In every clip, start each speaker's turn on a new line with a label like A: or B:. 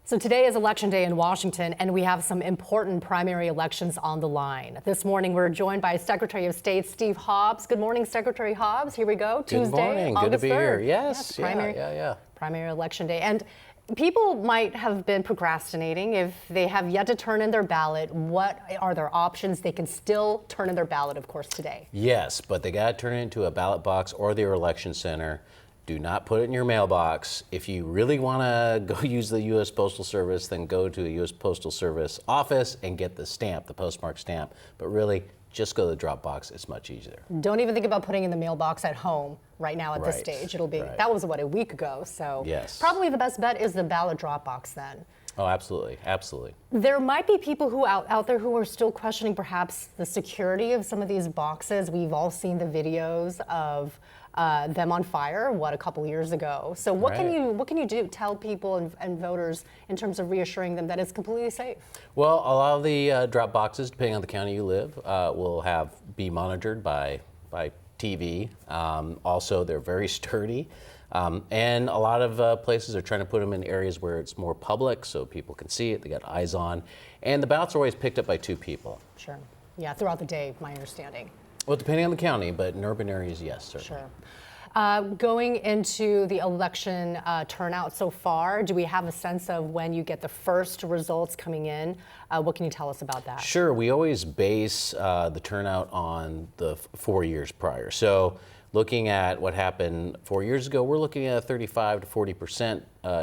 A: So today is Election Day in Washington, and we have some important primary elections on the line. This morning, we're joined by Secretary of State Steve Hobbs. Good morning, Secretary Hobbs. Here we go.
B: Good morning. Good to be here. Yes.
A: Primary election day. And people might have been procrastinating. If they have yet to turn in their ballot, what are their options? They can still turn in their ballot, of course, today.
B: Yes, but they got to turn it into a ballot box or their election center. Do not put it in your mailbox. If you really want to go use the U.S. Postal Service, then go to a U.S. Postal Service office and get the stamp, the postmark stamp. But really, just go to the drop box. It's much easier.
A: Don't even think about putting in the mailbox at home right now at this stage. It'll be that was a week ago. So probably the best bet is the ballot drop box then.
B: Oh, absolutely. Absolutely.
A: There might be people who out there who are still questioning perhaps the security of some of these boxes. We've all seen the videos of them on fire, a couple years ago. So what can you do? Tell people and voters in terms of reassuring them that it's completely safe? Well,
B: a lot of the drop boxes, depending on the county you live, will be monitored by TV. Also, they're very sturdy. And a lot of places are trying to put them in areas where it's more public so people can see it, they got eyes on. And the ballots are always picked up by two people.
A: Sure. Yeah, throughout the day, my understanding.
B: Well, depending on the county, but in urban areas, yes, certainly.
A: Sure. Going into the election turnout so far, do we have a sense of when you get the first results coming in? What can you tell us about that?
B: Sure. We always base the turnout on the 4 years prior. So looking at what happened 4 years ago, we're looking at a 35 to 40%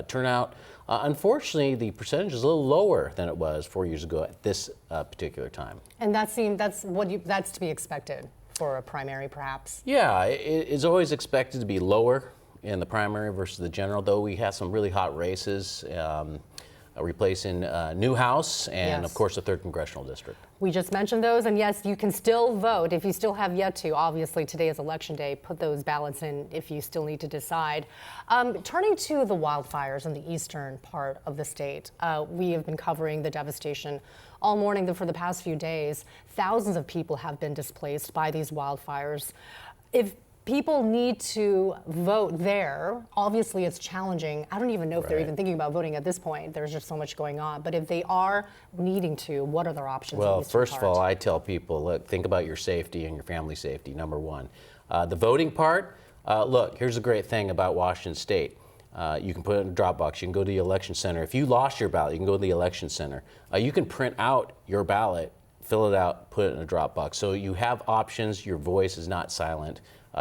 B: turnout. Unfortunately, the percentage is a little lower than it was 4 years ago at this particular time.
A: And that's to be expected for a primary, perhaps?
B: Yeah, it is always expected to be lower in the primary versus the general, though we have some really hot races replacing Newhouse and, of course, the 3rd Congressional District.
A: We just mentioned those, and yes, you can still vote if you still have yet to. Obviously, today is Election Day. Put those ballots in if you still need to decide. Turning to the wildfires in the eastern part of the state, we have been covering the devastation all morning for the past few days. Thousands of people have been displaced by these wildfires. If people need to vote there, obviously it's challenging. I don't even know if they're even thinking about voting at this point. There's just so much going on. But if they are needing to, what are their options?
B: Well, first of all, I tell people, look, think about your safety and your family's safety, number one. The voting part, look, here's the great thing about Washington State. You can put it in a drop box. You can go to the election center. If you lost your ballot, you can go to the election center. You can print out your ballot, fill it out, put it in a drop box. So you have options. Your voice is not silent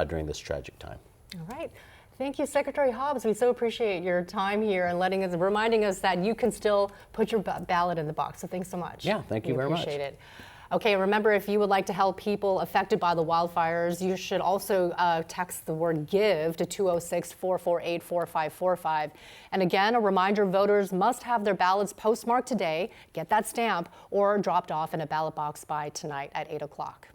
B: during this tragic time.
A: All right. Thank you, Secretary Hobbs. We so appreciate your time here and reminding us that you can still put your ballot in the box. So thanks so much.
B: Yeah, thank you very much.
A: Appreciate it. Okay, remember, if you would like to help people affected by the wildfires, you should also text the word GIVE to 206-448-4545. And again, a reminder, voters must have their ballots postmarked today, get that stamp, or dropped off in a ballot box by tonight at 8 o'clock.